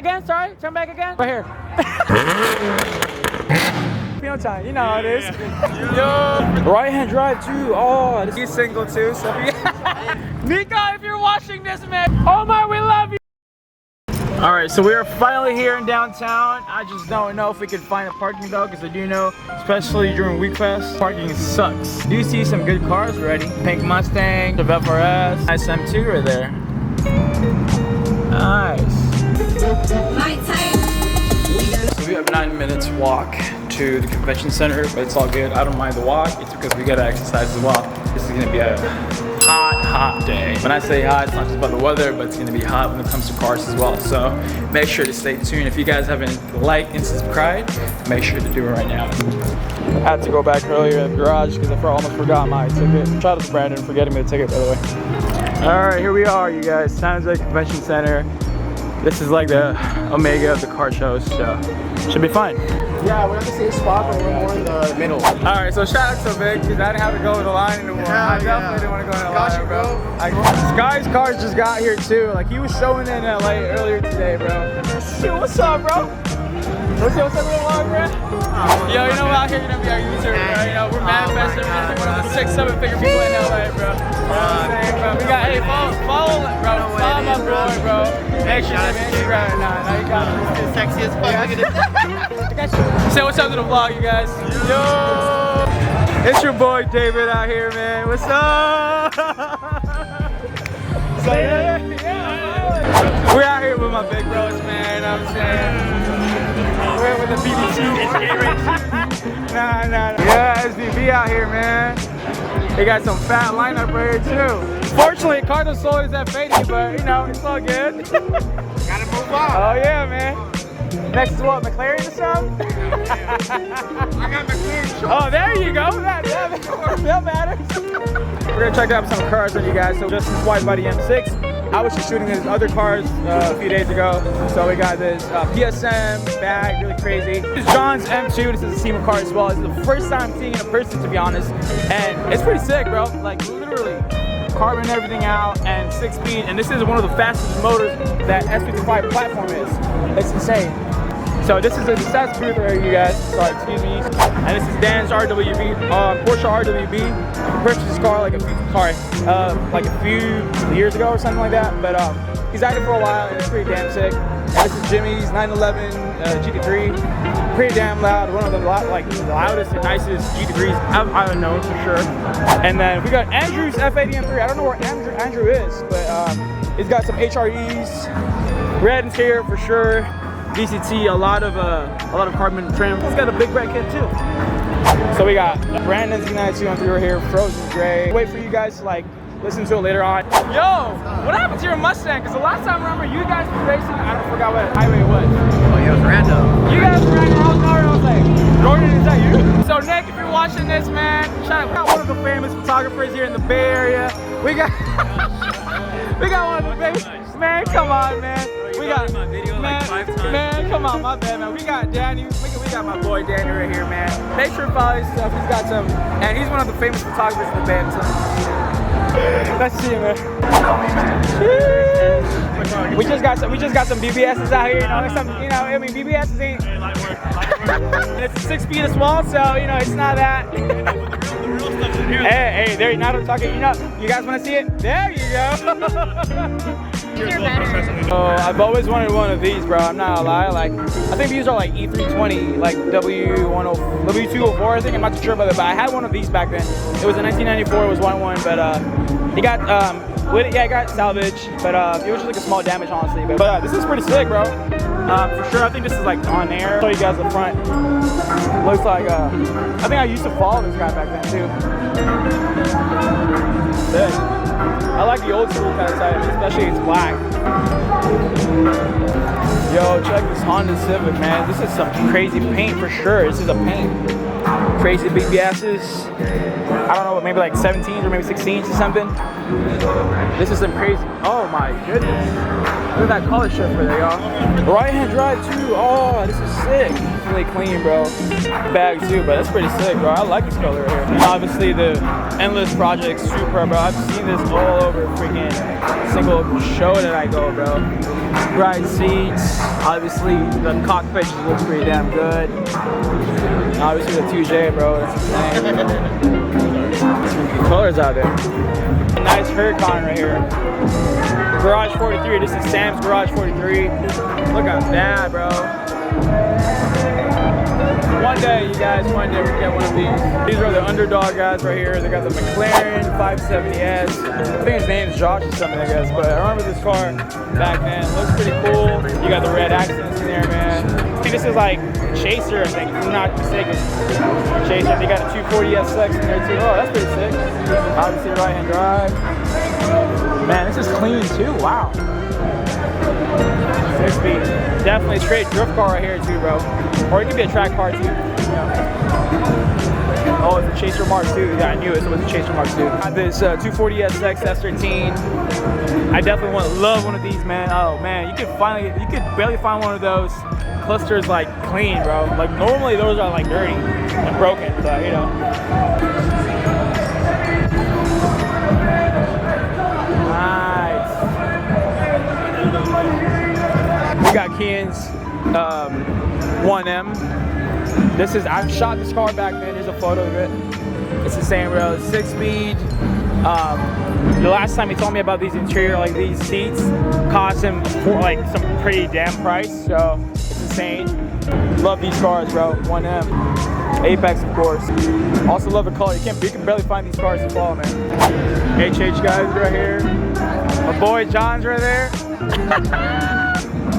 Again, sorry, turn back again. Right here. Pino time, you know how it is. Yo, right hand drive too. Oh, this is single too. So Nico, if you're watching this, man, Omar, we love you. All right, so we are finally here in downtown. I just don't know if we could find a parking though, because I do know, especially during Wekfest, parking sucks. Do you see some good cars already? Pink Mustang, the FRS, nice M2 right there. Nice. So we have 9 minutes walk to the convention center, but it's all good. I don't mind the walk. It's because we gotta exercise as well. This is gonna be a hot day. When I say hot, it's not just about the weather, but it's gonna be hot when it comes to cars as well. So make sure to stay tuned. If you guys haven't liked and subscribed, make sure to do it right now. I had to go back earlier in the garage because I almost forgot my ticket. Shout out to Brandon for getting me the ticket, by the way. All right, here we are, you guys. San Jose Convention Center. This is like the omega of the car shows, so should be fun. Yeah, we're at the same spot, but we're more in the middle. Alright, so shout out to Vic, because I didn't have to go in the line anymore. Yeah, I definitely didn't want to go in the line, bro. Sky's cars just got here too. Like, he was showing in LA earlier today, bro. Shit, what's up, bro? What's up with the vlog, bro? Yo, you know, out here, you're gonna be our YouTuber, bro. You know, we're manifesting. We're gonna be one of the 6-7 figure people in LA, bro. Bro. We got, hey, follow, bro. Follow my boy, bro. Make sure to Instagram. Nah, you got it. Sexy as fuck. Say what's up to the vlog, you guys. Yo! It's your boy David out here, man. What's up? So, yeah. We're out here with my big bros, man. You know what I'm saying? We're with the BBC. Nah. Yeah, SDV out here, man. They got some fat lineup right here, too. Fortunately, Cardo sold is at 50, but, you know, it's all good. Gotta move on. Oh, yeah, man. Next is what, McLaren or something? I got McLaren. Oh, there you go. That matters. We're gonna check out some cars on you guys. So just this Widebody M6. I was just shooting his other cars a few days ago. So we got this PSM bag, really crazy. This is John's M2. This is a SEMA car as well. This is the first time seeing it in person, to be honest. And it's pretty sick, bro. Like, literally. Carbon everything out and 6-speed, and this is one of the fastest motors that S55 platform is. It's insane. So this is the stats booth right here, you guys. Sorry, excuse me. And this is Dan's RWB, Porsche RWB. He purchased this car like a few years ago or something like that. But he's had it for a while, and it's pretty damn sick. And this is Jimmy's 911 GT3. Pretty damn loud, one of the loudest and nicest GT3s I've known for sure. And then we got Andrew's F80 M3. I don't know where Andrew is, but he's got some HREs, red interior for sure. VCT, a lot of carbon trim. He's got a big red kit too. So we got Brandon's Z92 M3 right here, frozen gray. Wait for you guys to like listen to it later on. Yo, what happened to your Mustang? Because the last time I remember you guys were racing, I don't forgot what highway it was. Oh, yeah, it was random. You guys were riding around the car, I was like, Jordan, is that you? So Nick, if you're watching this, man, shout out one of the famous photographers here in the Bay Area. We got one of the famous, man, come on, man. We got my video man, like 5 times. Man, come on, my bad, man. We got Danny. We got my boy Danny right here, man. Make sure to follow his stuff. He's got some, and he's one of the famous photographers in the band. So. Nice to see you, man. We just got some BBSs out here. I mean, BBSs ain't. And it's a 6-speed as well, so you know it's not that. Hey, there you know talking. You guys want to see it? There you go. Oh, I've always wanted one of these, bro. I'm not gonna lie. Like, I think these are like E320, like W204. I think I'm not too sure about it, but I had one of these back then. It was a 1994. It was 1.1, but he got it got salvaged, but it was just like a small damage, honestly. But this is pretty sick, bro. For sure. I think this is like on air. I'll show you guys the front. Looks like I think I used to follow this guy back then too. Sick. I like the old school kind of type, especially it's black. Yo, check this Honda Civic, man. This is some crazy paint for sure. This is a paint. Crazy big asses. I don't know, maybe like 17s or maybe 16s or something. This is some crazy. Oh my goodness. Look at that color shift for there, y'all. Right hand drive too. Oh, this is sick. definitely clean, bro. Bag too, but that's pretty sick, bro. I like this color right here. And obviously the Endless Project Supra, bro. I've seen this all over freaking single show that I go, bro. Bright seats. Obviously the cockpit just looks pretty damn good. And obviously the 2J, bro. That's insane. Some good colors out there. A nice Huracan right here. Garage 43. This is Sam's Garage 43. Look at that, bro. One day, you guys, one day we can get one of these. These are the underdog guys right here. They got the McLaren 570S. I think his name's Josh or something, I guess. But I remember this car back then. It looks pretty cool. You got the red accents in there, man. I think this is like Chaser, I think, if I'm not mistaken. Chaser. They got a 240SX in there too. Oh, that's pretty sick. Obviously, right-hand drive. Man, this is clean too. Wow. 6-speed. Definitely a straight drift car right here too, bro. Or it could be a track car too. Yeah. Oh, it's a Chaser Mark II. Yeah, I knew it was a Chaser Mark II. This 240SX S13. I definitely love one of these, man. Oh man, you could barely find one of those clusters like clean, bro. Like normally those are like dirty and broken, so you know. Nice. We got Kian's 1M. I've shot this car back then. There's a photo of it. It's the same, bro. 6-speed. The last time he told me about these interior, like these seats, cost him for like some pretty damn price. So it's insane. Love these cars, bro. 1M. Apex, of course. Also love the color. You can barely find these cars in fall, man. HH guys right here. My boy John's right there.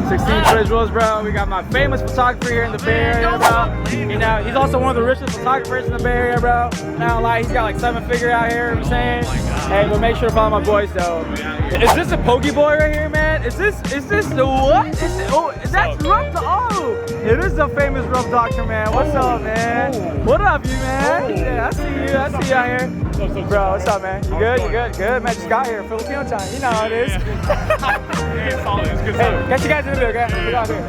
16 visuals, bro. We got my famous photographer here in the Bay Area, bro. You know, he's also one of the richest photographers in the Bay Area, bro. Not lie, he's got like 7-figure out here, you know what I'm saying? Hey, but make sure to follow my boys, though. Is this a Pokey Boy right here, man? Is this the what? That's Rough Oh, it is the famous Rough Doctor, man. What's up, man? What up, you, man? Yeah, I see you out here. Bro, what's up, man? You good? You good? Good, man. Just got here. Filipino time. You know how it is. Hey, it's solid. It's good Hey, stuff. catch you guys in a bit, okay? Get out here.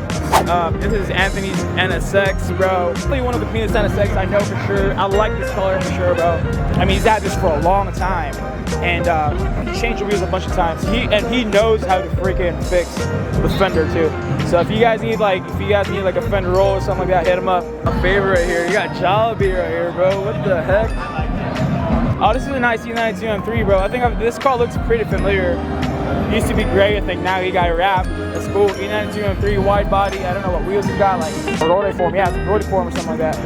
This is Anthony's NSX, bro. Probably one of the cleanest NSX I know for sure. I like this color for sure, bro. I mean, he's had this for a long time. And he changed the wheels a bunch of times. He knows how to freaking fix the fender too. So if you guys need like a fender roll or something like that, hit him up. My favorite right here. You got Jollibee right here, bro. What the heck? Oh, this is a nice E92 M3, bro. I think this car looks pretty familiar. It used to be gray, I think. Now he got wrapped. That's cool. E92 M3, wide body. I don't know what wheels he's got, like a road form. Yeah, it's a road form or something like that.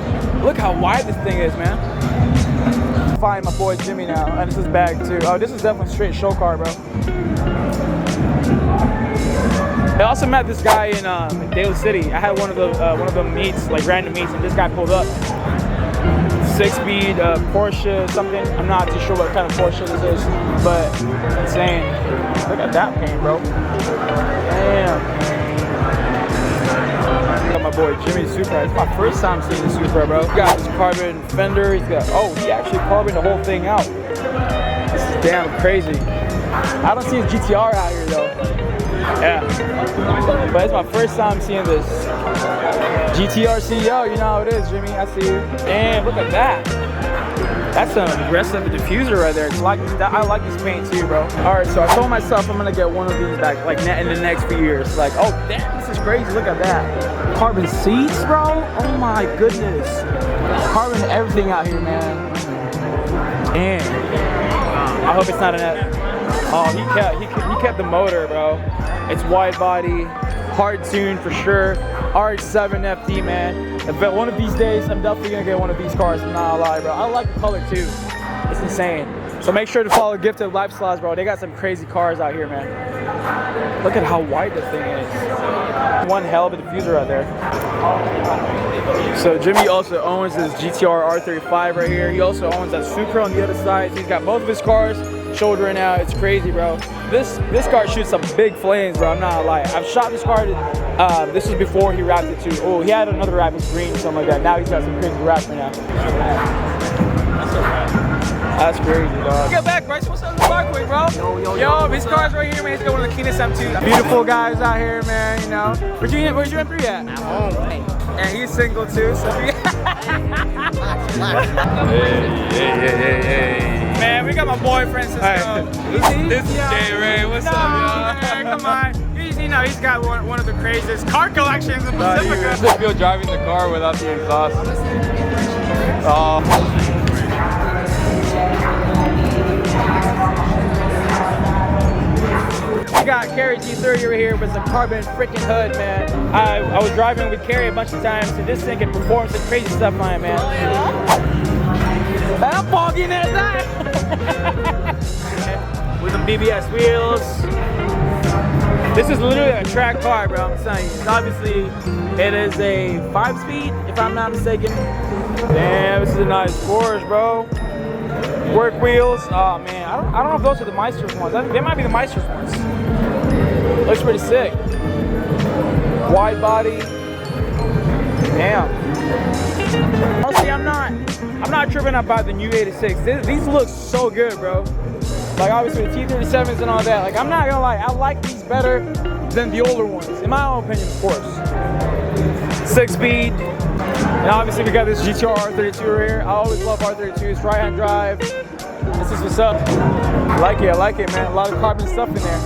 Look how wide this thing is, man. Find my boy Jimmy now, and this is bag too. Oh, this is definitely a straight show car, bro. I also met this guy in Daly City. I had one of the meets, like random meets, and this guy pulled up. 6-speed Porsche something. I'm not too sure what kind of Porsche this is, but insane. Look at that paint, bro. Damn. Got my boy Jimmy Supra. It's my first time seeing the Supra, bro. He got his carbon fender. He actually carboned the whole thing out. This is damn crazy. I don't see his GTR out here though. Yeah. But it's my first time seeing this. GTR CEO, you know how it is, Jimmy. I see you. Damn, look at that. That's an aggressive diffuser right there. I like this paint too, bro. All right, so I told myself I'm gonna get one of these back, like in the next few years. Like, oh damn, this is crazy. Look at that. Carbon seats, bro. Oh my goodness. Carbon everything out here, man. Damn. I hope it's not an F. Oh, he kept the motor, bro. It's wide body, hard tuned for sure. RH7 FD, man. But one of these days, I'm definitely gonna get one of these cars. I'm not gonna lie, bro. I like the color too. It's insane. So make sure to follow Gifted Lifestyles, bro. They got some crazy cars out here, man. Look at how wide this thing is. One hell of a diffuser out there. So Jimmy also owns this GTR R35 right here. He also owns that Supra on the other side. So he's got both of his cars shouldering out. It's crazy, bro. This car shoots some big flames, bro. I'm not gonna lie. I've shot this car. This was before he wrapped it too. Oh, he had another wrap. It was green or something like that. Now he's got some crazy wrap right now. That's crazy, dog. Get back, Bryce. What's up in the parkway, bro? Yo, these cars right here, man. He's got one of the cleanest M2s. Beautiful guys out here, man. You know. Where's your M3 at? At home. And he's single too, so. Hey. Man, we got my boyfriend Cisco. This is Jay Ray. What's up, y'all? Man, come on. You know, he's got one of the craziest car collections in Pacifica. Does it feel driving the car without the exhaust? We got Carrie G30 over here with a carbon freaking hood, man. I was driving with Carrie a bunch of times, and this thing can perform some crazy stuff on it, man. Oh, yeah? I'm fogging at that. With some BBS wheels. This is literally a track car, bro. I'm telling you. It's obviously, it is a 5-speed, if I'm not mistaken. Damn, this is a nice Porsche, bro. Work wheels. Oh man, I don't know if those are the Meister's ones. They might be the Meister's ones. Looks pretty sick. Wide body. Damn. Honestly, I'm not tripping about the new 86. These look so good, bro. Like obviously the T37s and all that. Like I'm not gonna lie, I like these better than the older ones, in my own opinion, of course. 6-speed. And obviously we got this GTR R32 right here. I always love R32s, right-hand drive. This is what's up. I like it, man. A lot of carbon stuff in there.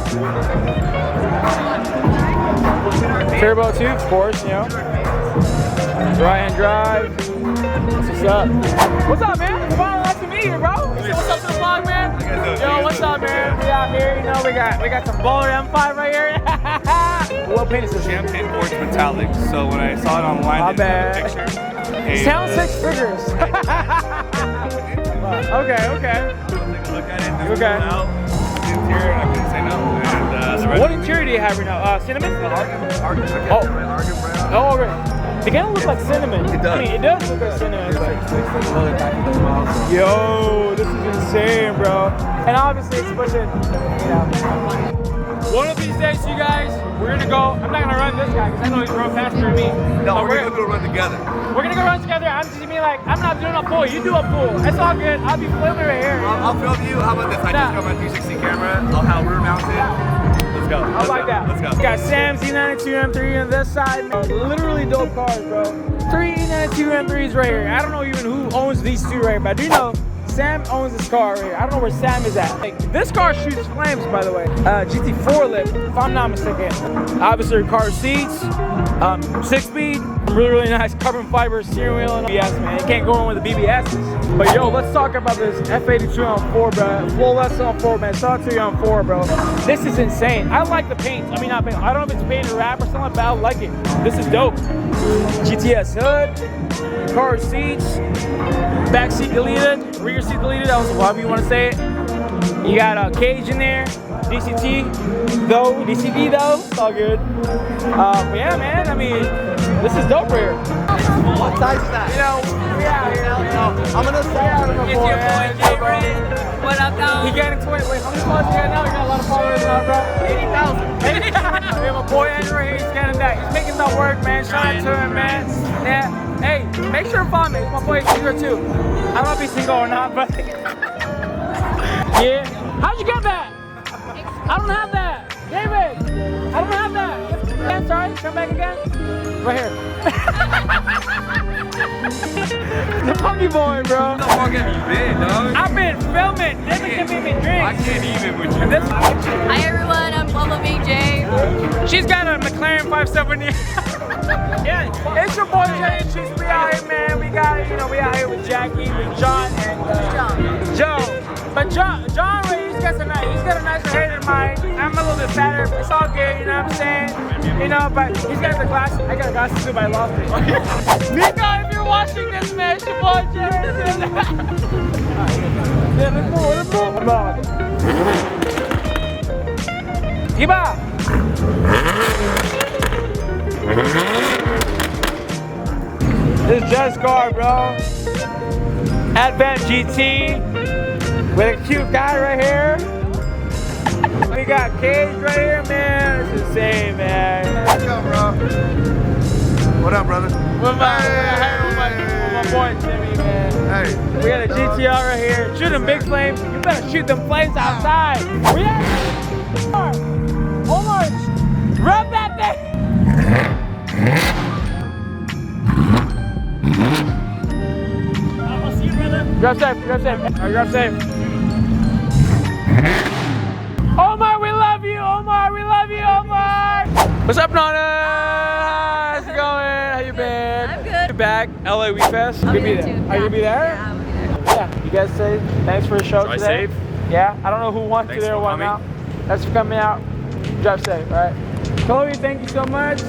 Turbo too, of course, you know. Right-hand drive. That's what's up. What's up, man? It's finally nice to meet you, bro. What's up to the vlog, man? Yo, what's up, man? We out here, you know, we got some baller M5 right here. What paint is this? Champagne Orange Metallic. So when I saw it online, My bad. Sound 6 figures. Okay. Look at it. Okay. Interior, I couldn't say no. And, What interior do you have right now? Cinnamon? Oh, okay. It kind of looks like cinnamon. It does. I mean, it does look like cinnamon. Yo, this is insane, bro. And obviously it's pushing, you know. One of these days, you guys, we're gonna go. I'm not gonna run this guy because I know he's run faster than me. No, we're gonna go run together. We're gonna go run together. I'm just gonna be like, I'm not doing a pull. You do a pull. It's all good. I'll be filming right here. I'll film you. How about this? I just got my 360 camera. I'll have rear mounted. Let's go. I like that. Let's go. It's got Sam Z92 M3 on this side, man. Literally dope cars, bro. 3 E92 M3s right here. I don't know even who owns these two right here, but I do know Sam owns this car right here. I don't know where Sam is at. Like, this car shoots flames, by the way. GT4 lip, if I'm not mistaken. Obviously, car seats, 6-speed, really nice carbon fiber steering wheel and BBS, man. You can't go wrong with the BBSs. But yo, let's talk about this F82 on 4, bro. Flawless on 4, man. Shout out to you on 4, bro. This is insane. I like the paint. I mean, not paint. I don't know if it's paint or wrap or something like that. I like it. This is dope. GTS hood, car seats, back seat deleted, rear seat deleted, however you want to say it. You got a cage in there, DCT though, it's all good. But yeah, man, I mean, this is dope right here. What size is that? You know, we out here. I'm gonna say out of the It's your boy, Jay. What up, dog? He getting 20. Wait, how many followers you got now? You got a lot of followers now, bro. 80,000. We have a boy Andrew here. He's getting that. He's making that work, man. Shout out to him, man. Yeah. Hey, make sure to follow me. My boy is single too. I don't know if he's single or not, but yeah. How'd you get that? I don't have that. David, I don't have that. I'm sorry. Come back again. Right here. The Punky Boy, bro. How long have you been, dog? I've been filming. David can make me drink. I can't even with you. Hi everyone, I'm Bubba BJ. She's got a McLaren 570. Yeah, it's your boy Jay. We out here, man. We got, you know, we out here with Jackie, with John, and Joe. But John right, he's got a nicer hair than mine. I'm a little bit fatter, but it's all good, you know what I'm saying? You know, but he's got the glasses. I got glasses too, but I lost it. Nico, if you're watching this, man, it's your boy Jay. Yeah, let's move. Come on. Iba! This is Jeff's car, bro. Advent GT with a cute guy right here. We got Cage right here, man. It's insane, man. Let's go, bro. What up, brother? What about my boy Timmy, man. Hey. We got a GTR right here. Shoot them big flames. You better shoot them flames outside. We have Omar, rub that thing. I'll see you, brother. Grab safe, grab safe. All right, grab safe. Omar, we love you. Omar, we love you, Omar. What's up, Nana? How's it going? How you been? I'm good. You're back, LA Wekfest. I'll You be be there there. too. Are you gonna be there? Yeah, I'll be there. Yeah. You guys say thanks for the show Drive today. safe. Yeah. I don't know who wants Thanks to there or for coming. whatnot. Thanks for coming out. Drive safe. All right. Chloe, thank you so much.